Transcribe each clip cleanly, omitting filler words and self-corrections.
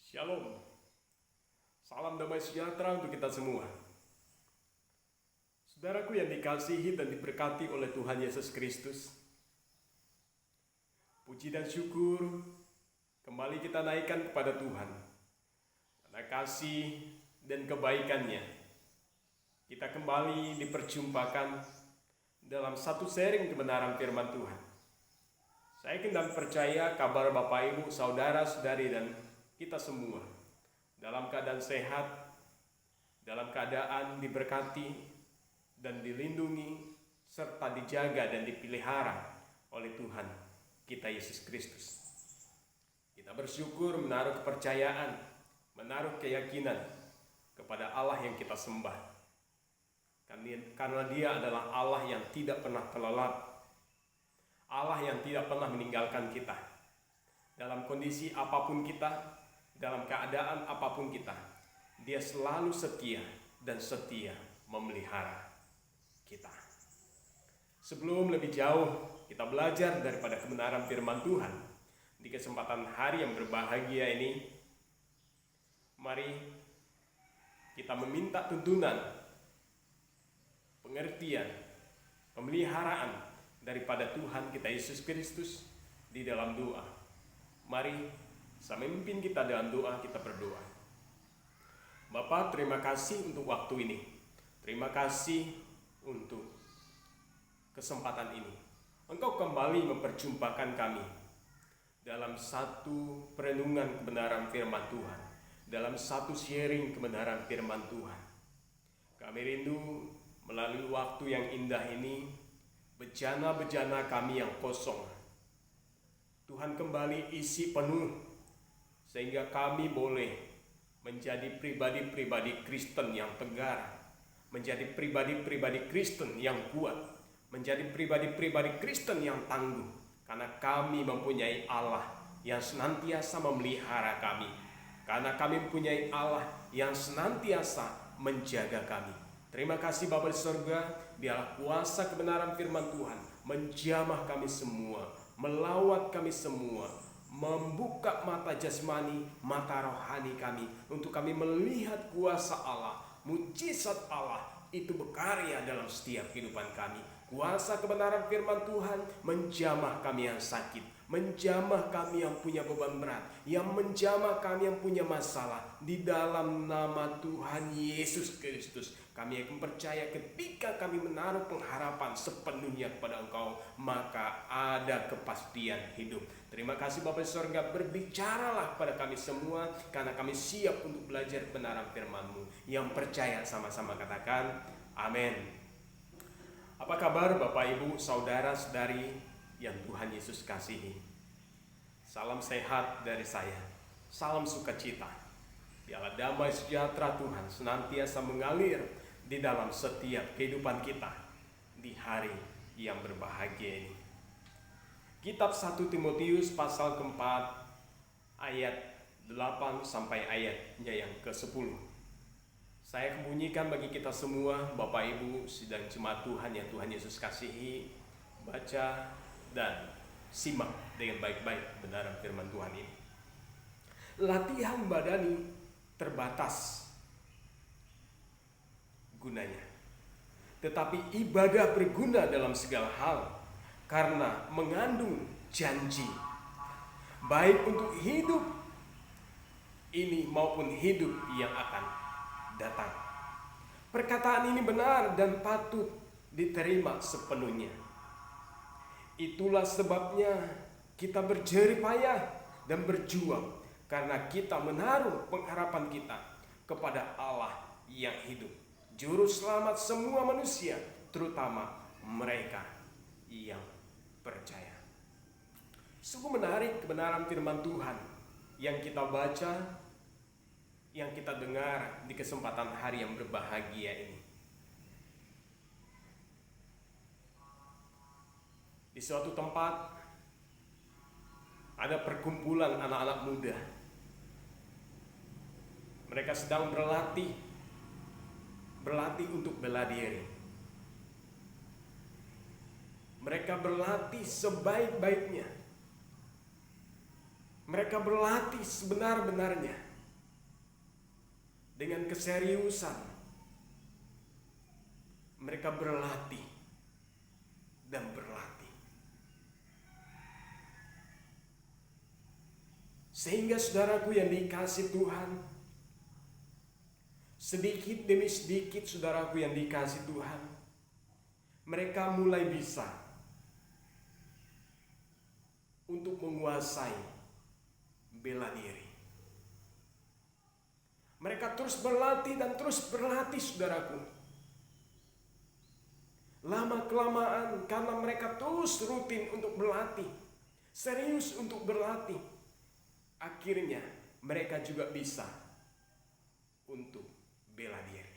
Shalom, salam damai sejahtera untuk kita semua. Saudaraku yang dikasihi dan diberkati oleh Tuhan Yesus Kristus, puji dan syukur kembali kita naikkan kepada Tuhan. Karena kasih dan kebaikannya, kita kembali diperjumpakan dalam satu sharing kebenaran firman Tuhan. Saya yakin dan percaya kabar Bapak Ibu, saudara-saudari dan kita semua dalam keadaan sehat, dalam keadaan diberkati dan dilindungi serta dijaga dan dipelihara oleh Tuhan kita Yesus Kristus. Kita bersyukur, menaruh kepercayaan, menaruh keyakinan kepada Allah yang kita sembah. Karena Dia adalah Allah yang tidak pernah kelelap, Allah yang tidak pernah meninggalkan kita. Dalam kondisi apapun kita, dalam keadaan apapun kita, Dia selalu setia dan setia memelihara kita. Sebelum lebih jauh kita belajar daripada kebenaran firman Tuhan di kesempatan hari yang berbahagia ini, mari kita meminta tuntunan, pengertian, pemeliharaan daripada Tuhan kita Yesus Kristus di dalam doa. Mari saya memimpin kita dalam doa, kita berdoa. Bapa, terima kasih untuk waktu ini. Terima kasih untuk kesempatan ini. Engkau kembali memperjumpakan kami dalam satu perenungan kebenaran firman Tuhan, dalam satu sharing kebenaran firman Tuhan. Kami rindu melalui waktu yang indah ini, bejana-bejana kami yang kosong, Tuhan kembali isi penuh, sehingga kami boleh menjadi pribadi-pribadi Kristen yang tegar, menjadi pribadi-pribadi Kristen yang kuat, menjadi pribadi-pribadi Kristen yang tangguh, karena kami mempunyai Allah yang senantiasa memelihara kami, karena kami mempunyai Allah yang senantiasa menjaga kami. Terima kasih Bapa di surga, biarlah kuasa kebenaran firman Tuhan menjamah kami semua, melawat kami semua, membuka mata jasmani, mata rohani kami, untuk kami melihat kuasa Allah, mujizat Allah itu berkarya dalam setiap kehidupan kami. Kuasa kebenaran firman Tuhan menjamah kami yang sakit, menjamah kami yang punya beban berat, yang menjamah kami yang punya masalah. Di dalam nama Tuhan Yesus Kristus, kami akan percaya ketika kami menaruh pengharapan sepenuhnya kepada Engkau, maka ada kepastian hidup. Terima kasih Bapa di surga, berbicaralah kepada kami semua, karena kami siap untuk belajar kebenaran firman-Mu. Yang percaya sama-sama katakan amin. Apa kabar Bapak Ibu, saudara-saudari yang Tuhan Yesus kasihi? Salam sehat dari saya, salam sukacita. Biarlah damai sejahtera Tuhan senantiasa mengalir di dalam setiap kehidupan kita di hari yang berbahagia ini. Kitab 1 Timotius pasal keempat ayat 8 sampai ayatnya yang ke-10. Saya kembunyikan bagi kita semua, Bapak Ibu sidang jemaat Tuhan yang Tuhan Yesus kasihi, baca dan simak dengan baik-baik kebenaran firman Tuhan ini. Latihan badani terbatas gunanya, tetapi ibadah berguna dalam segala hal, karena mengandung janji, baik untuk hidup ini maupun hidup yang akan datang. Perkataan ini benar dan patut diterima sepenuhnya. Itulah sebabnya kita berjerih payah dan berjuang, karena kita menaruh pengharapan kita kepada Allah yang hidup, juru selamat semua manusia, terutama mereka yang percaya. Sungguh menarik kebenaran firman Tuhan yang kita baca, yang kita dengar di kesempatan hari yang berbahagia ini. Di suatu tempat ada perkumpulan anak-anak muda. Mereka sedang berlatih untuk bela diri. Mereka berlatih sebaik-baiknya. Mereka berlatih sebenar-benarnya. dengan keseriusan mereka berlatih dan berlatih. Sehingga saudaraku yang dikasih Tuhan, sedikit demi sedikit saudaraku yang dikasih Tuhan, mereka mulai bisa untuk menguasai bela diri. Mereka terus berlatih dan terus berlatih saudaraku. Lama-kelamaan karena mereka terus rutin untuk berlatih, serius untuk berlatih, akhirnya mereka juga bisa untuk bela diri.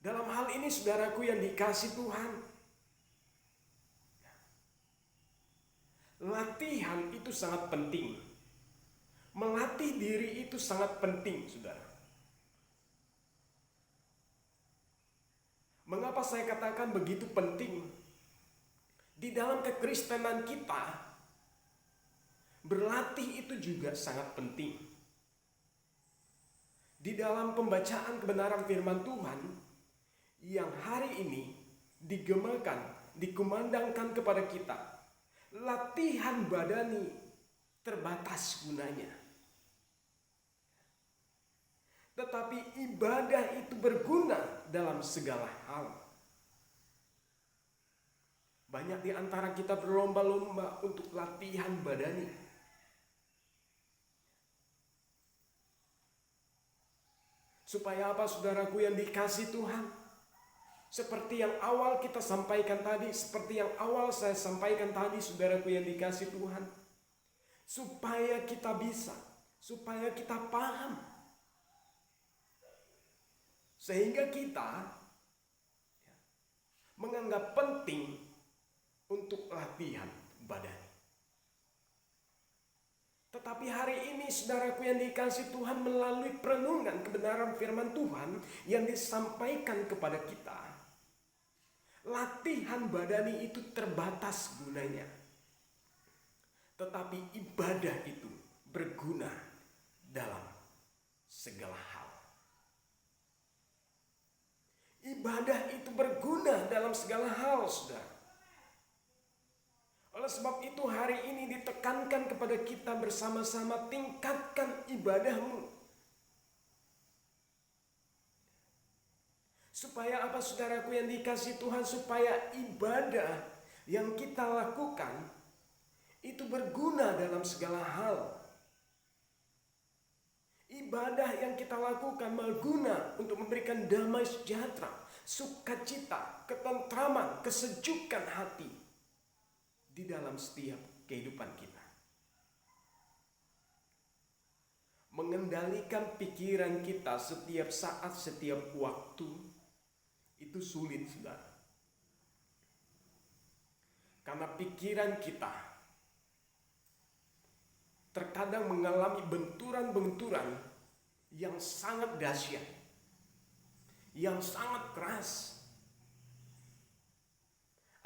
Dalam hal ini saudaraku yang dikasih Tuhan, latihan itu sangat penting. Melatih diri itu sangat penting, saudara. Mengapa saya katakan begitu penting? Di dalam kekristenan kita, berlatih itu juga sangat penting. Di dalam pembacaan kebenaran firman Tuhan yang hari ini digemakan, dikumandangkan kepada kita, latihan badani terbatas gunanya. Tetapi ibadah itu berguna dalam segala hal. Banyak di antara kita berlomba-lomba untuk latihan badani. Supaya apa saudaraku yang dikasih Tuhan? Seperti yang awal kita sampaikan tadi, seperti yang awal saya sampaikan tadi saudaraku yang dikasih Tuhan. Supaya kita bisa, supaya kita paham. Sehingga kita menganggap penting untuk latihan badani. Tetapi hari ini saudaraku yang dikasih Tuhan, melalui perenungan kebenaran firman Tuhan yang disampaikan kepada kita, latihan badani itu terbatas gunanya. Tetapi ibadah itu berguna dalam segala hal. Ibadah itu berguna dalam segala hal, saudara. Oleh sebab itu hari ini ditekankan kepada kita bersama-sama, tingkatkan ibadahmu. Supaya apa saudaraku yang dikasih Tuhan? Supaya ibadah yang kita lakukan itu berguna dalam segala hal. Ibadah yang kita lakukan berguna untuk memberikan damai sejahtera, sukacita, ketentraman, kesejukan hati di dalam setiap kehidupan kita. Mengendalikan pikiran kita setiap saat, setiap waktu itu sulit, saudara. Karena pikiran kita terkadang mengalami benturan-benturan yang sangat dahsyat, yang sangat keras,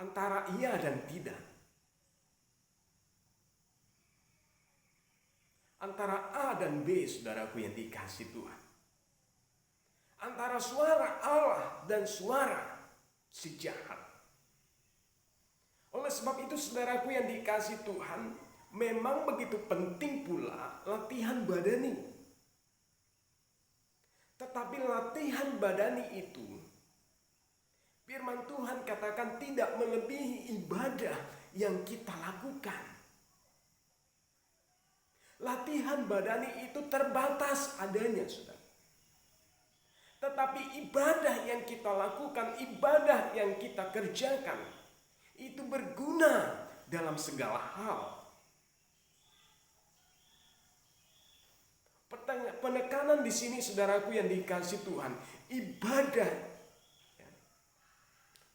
antara iya dan tidak, antara A dan B, saudaraku yang dikasih Tuhan, antara suara Allah dan suara si jahat. Oleh sebab itu saudaraku yang dikasih Tuhan, memang begitu penting pula latihan badani. Tetapi latihan badani itu, firman Tuhan katakan tidak melebihi ibadah yang kita lakukan. Latihan badani itu terbatas adanya, saudara. Tetapi ibadah yang kita lakukan, ibadah yang kita kerjakan, itu berguna dalam segala hal. Penekanan di sini saudaraku yang dikasih Tuhan, ibadah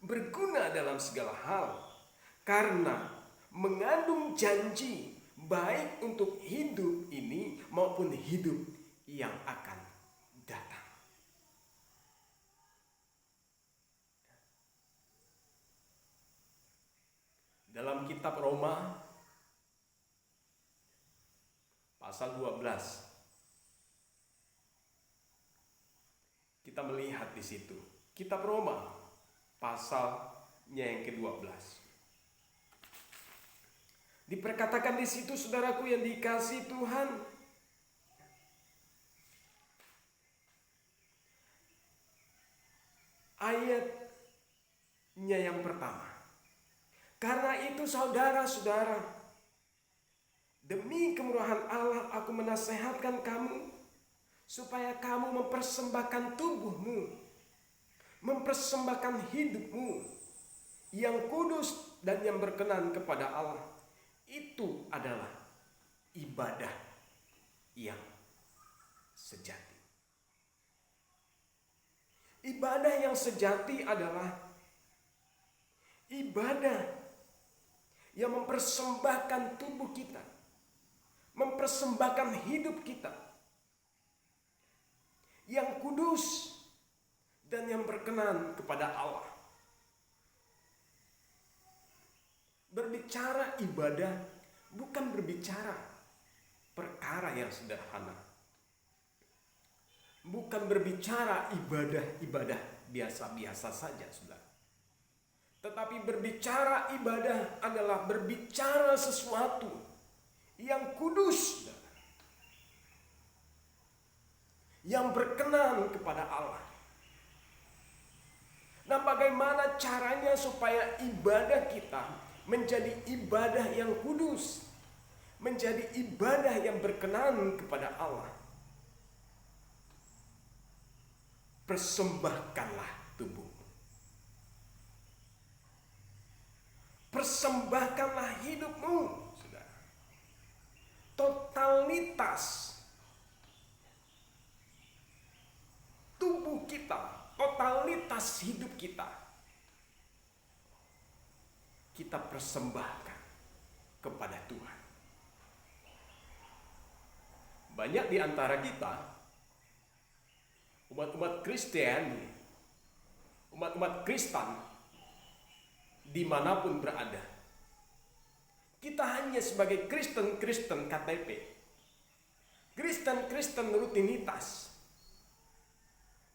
berguna dalam segala hal karena mengandung janji baik untuk hidup ini maupun hidup yang akan datang. Dalam kitab Roma pasal 12. Kita melihat di situ. Kitab Roma pasalnya yang ke-12. Diperkatakan di situ, saudaraku yang dikasihi Tuhan, ayatnya yang pertama. Karena itu saudara-saudara, demi kemurahan Allah aku menasehatkan kamu, supaya kamu mempersembahkan tubuhmu, mempersembahkan hidupmu yang kudus dan yang berkenan kepada Allah. Itu adalah ibadah yang sejati. Ibadah yang sejati adalah ibadah yang mempersembahkan tubuh kita, mempersembahkan hidup kita yang kudus dan yang berkenan kepada Allah. Berbicara ibadah bukan berbicara perkara yang sederhana. Bukan berbicara ibadah-ibadah biasa-biasa saja, saudara. Tetapi berbicara ibadah adalah berbicara sesuatu yang kudus, saudara, yang berkenan kepada Allah. Nah, bagaimana caranya supaya ibadah kita menjadi ibadah yang kudus, menjadi ibadah yang berkenan kepada Allah? Persembahkanlah tubuhmu. Persembahkanlah hidupmu, saudara. Totalitas tubuh kita, totalitas hidup kita, kita persembahkan kepada Tuhan. Banyak di antara kita, umat-umat Kristen, umat-umat Kristen, dimanapun berada, kita hanya sebagai Kristen KTP, Kristen rutinitas,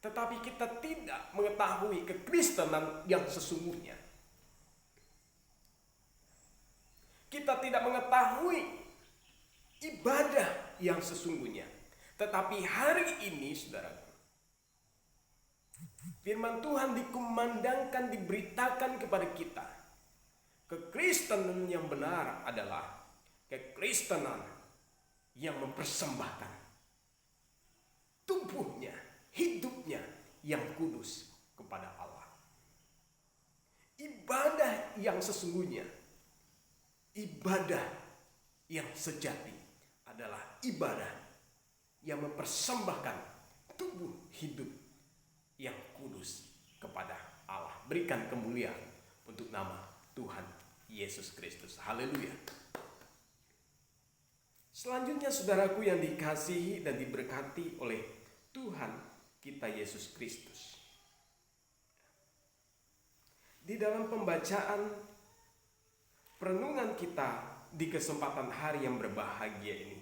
tetapi kita tidak mengetahui kekristenan yang sesungguhnya. Kita tidak mengetahui ibadah yang sesungguhnya. Tetapi hari ini, saudara, firman Tuhan dikumandangkan, diberitakan kepada kita. Kekristenan yang benar adalah kekristenan yang mempersembahkan tubuhnya, hidupnya yang kudus kepada Allah. Ibadah yang sesungguhnya, ibadah yang sejati adalah ibadah yang mempersembahkan tubuh hidup yang kudus kepada Allah. Berikan kemuliaan untuk nama Tuhan Yesus Kristus. Haleluya. Selanjutnya, saudaraku yang dikasihi dan diberkati oleh Tuhan kita Yesus Kristus, di dalam pembacaan perenungan kita di kesempatan hari yang berbahagia ini,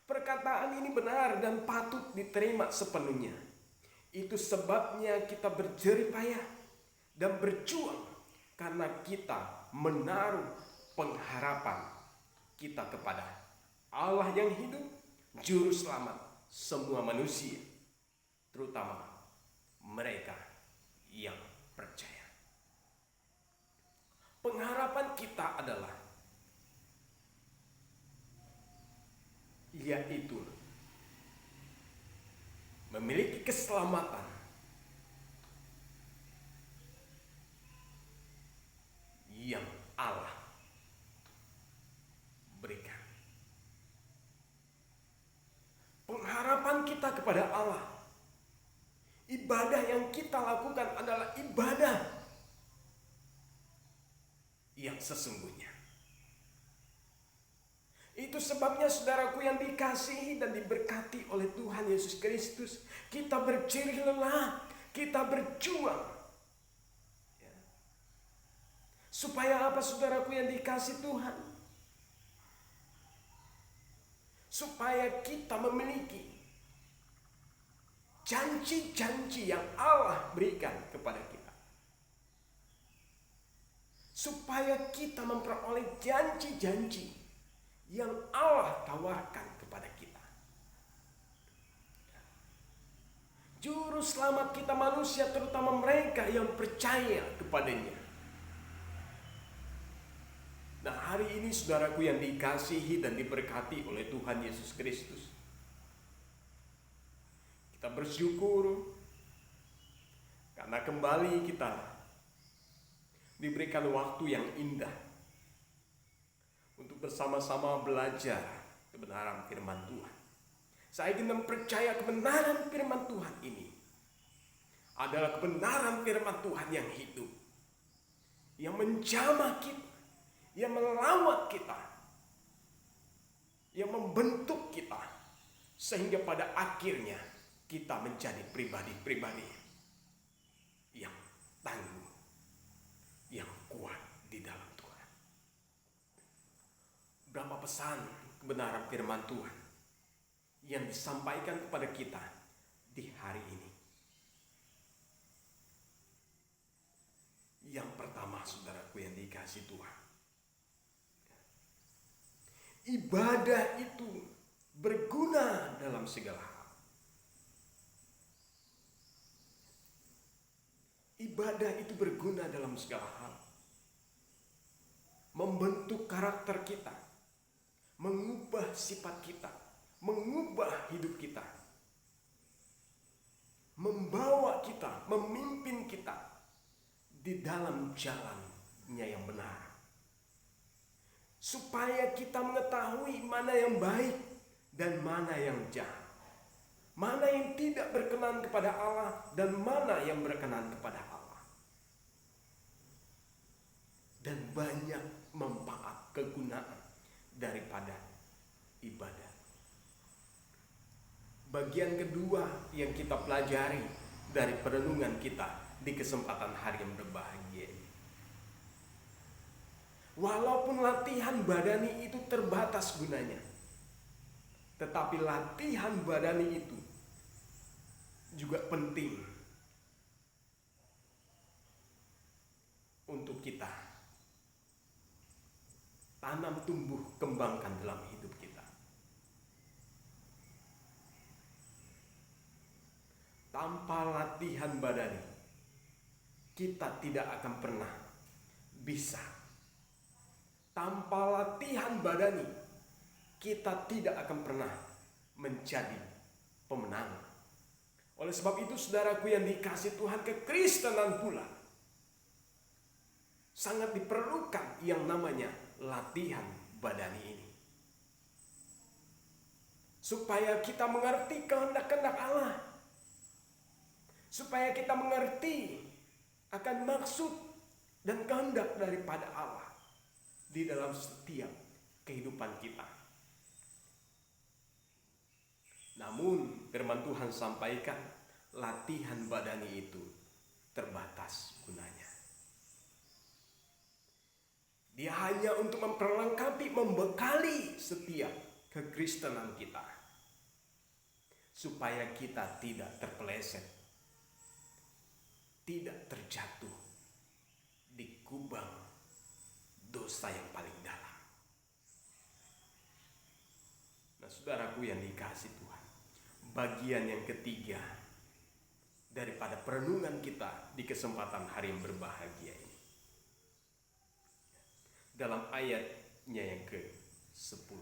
perkataan ini benar dan patut diterima sepenuhnya. Itu sebabnya kita berjerih payah dan berjuang, karena kita menaruh pengharapan kita kepada Allah yang hidup, juru selamat semua manusia, terutama mereka yang percaya. Pengharapan kita adalah yaitu memiliki keselamatan yang Allah berikan. Pengharapan kita kepada Allah, ibadah yang kita lakukan adalah ibadah yang sesungguhnya. Itu sebabnya, saudaraku yang dikasihi dan diberkati oleh Tuhan Yesus Kristus, kita berjerih lelah, kita berjuang. Ya. Supaya apa, saudaraku yang dikasihi Tuhan? supaya kita memiliki janji-janji yang Allah berikan kepada kita. Supaya kita memperoleh janji-janji yang Allah tawarkan kepada kita. Juru selamat kita manusia, terutama mereka yang percaya kepadanya. Nah, hari ini saudaraku yang dikasihi dan diberkati oleh Tuhan Yesus Kristus, kita bersyukur karena kembali kita diberikan waktu yang indah untuk bersama-sama belajar kebenaran firman Tuhan. Saya ingin mempercaya kebenaran firman Tuhan ini adalah kebenaran firman Tuhan yang hidup, yang menjamah kita, yang melawat kita, yang membentuk kita, sehingga pada akhirnya kita menjadi pribadi-pribadi yang tangguh, yang kuat di dalam Tuhan. Berapa pesan kebenaran firman Tuhan yang disampaikan kepada kita di hari ini. Yang pertama, saudaraku yang dikasihi Tuhan, ibadah itu berguna dalam segala hal. Ibadah itu berguna dalam segala hal. Membentuk karakter kita, mengubah sifat kita, mengubah hidup kita, membawa kita, memimpin kita di dalam jalannya yang benar, supaya kita mengetahui mana yang baik dan mana yang jahat, mana yang tidak berkenan kepada Allah dan mana yang berkenan kepada Allah, dan banyak manfaat kegunaan daripada ibadah. Bagian kedua yang kita pelajari dari perenungan kita di kesempatan hari yang berbahagia ini, walaupun latihan badani itu terbatas gunanya, tetapi latihan badani itu juga penting untuk kita tanam, tumbuh, kembangkan dalam hidup kita. Tanpa latihan badani, kita tidak akan pernah bisa. Tanpa latihan badani, kita tidak akan pernah menjadi pemenang. Oleh sebab itu, saudaraku yang dikasihi Tuhan, kekristenan pula sangat diperlukan yang namanya latihan badani ini, supaya kita mengerti kehendak-kehendak Allah, supaya kita mengerti akan maksud dan kehendak daripada Allah di dalam setiap kehidupan kita. Namun firman Tuhan sampaikan, latihan badani itu terbatas gunanya. Dia hanya untuk memperlengkapi, membekali setiap kekristenan kita, supaya kita tidak terpeleset, tidak terjatuh di kubang dosa yang paling dalam. Nah, saudaraku yang dikasihi Tuhan, bagian yang ketiga daripada perenungan kita di kesempatan hari yang berbahagia ini, dalam ayatnya yang ke-10,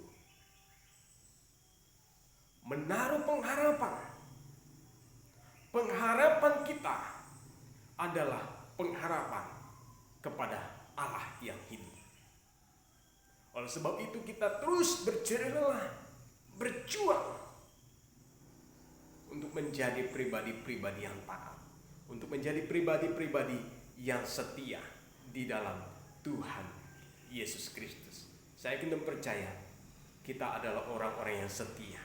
menaruh pengharapan. Pengharapan kita adalah pengharapan kepada Allah yang hidup. Oleh sebab itu kita terus berjerih-lelah, berjuang untuk menjadi pribadi-pribadi yang taat, untuk menjadi pribadi-pribadi yang setia di dalam Tuhan Yesus Kristus. Saya ingin percaya kita adalah orang-orang yang setia.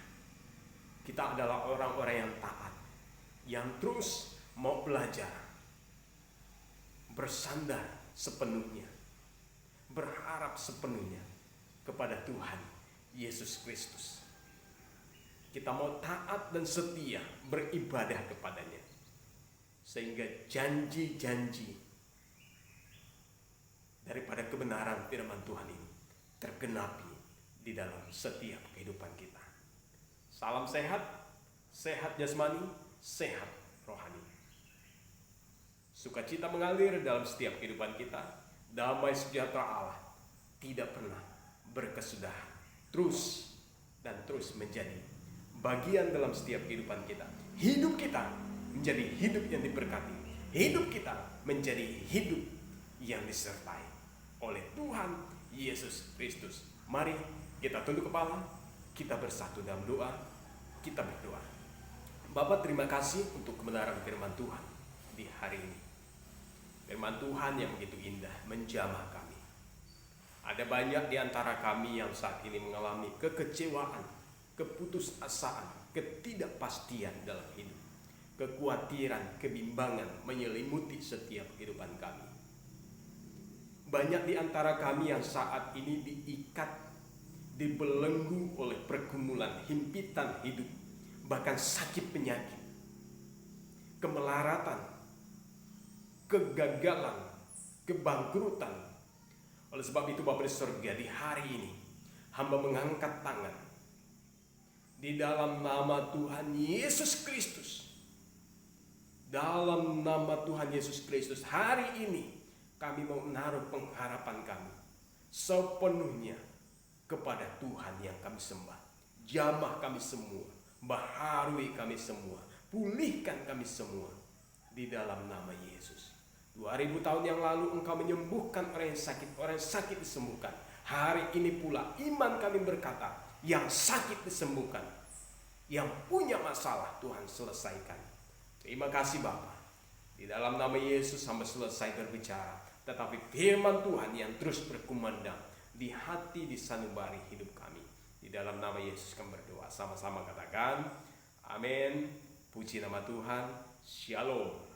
Kita adalah orang-orang yang taat, yang terus mau belajar, bersandar sepenuhnya, berharap sepenuhnya kepada Tuhan Yesus Kristus. Kita mau taat dan setia beribadah kepadanya. Sehingga janji-janji daripada kebenaran firman Tuhan ini tergenapi di dalam setiap kehidupan kita. Salam sehat, sehat jasmani, sehat rohani. Sukacita mengalir dalam setiap kehidupan kita. Damai sejahtera Allah tidak pernah berkesudahan. Terus dan terus menjadi bagian dalam setiap kehidupan kita. Hidup kita menjadi hidup yang diberkati. Hidup kita menjadi hidup yang disertai oleh Tuhan Yesus Kristus. Mari kita tunduk kepala, kita bersatu dalam doa, kita berdoa. Bapa, terima kasih untuk kebenaran firman Tuhan di hari ini. Firman Tuhan yang begitu indah menjamah kami. Ada banyak di antara kami yang saat ini mengalami kekecewaan, keputusasaan, ketidakpastian dalam hidup. Kekhawatiran, kebimbangan menyelimuti setiap kehidupan kami. Banyak di antara kami yang saat ini diikat, dibelenggu oleh pergumulan, himpitan hidup, bahkan sakit penyakit, kemelaratan, kegagalan, kebangkrutan. Oleh sebab itu Bapa di surga, di hari ini hamba mengangkat tangan di dalam nama Tuhan Yesus Kristus. Dalam nama Tuhan Yesus Kristus, hari ini kami mau menaruh pengharapan kami sepenuhnya kepada Tuhan yang kami sembah. Jamah kami semua, baharui kami semua, pulihkan kami semua di dalam nama Yesus. 2000 tahun yang lalu Engkau menyembuhkan orang yang sakit disembuhkan. Hari ini pula iman kami berkata, yang sakit disembuhkan, yang punya masalah Tuhan selesaikan. Terima kasih Bapa. Di dalam nama Yesus hamba selesai berbicara, tetapi firman Tuhan yang terus berkumandang di hati, di sanubari hidup kami. Di dalam nama Yesus kami berdoa. Sama-sama katakan amin. Puji nama Tuhan. Shalom.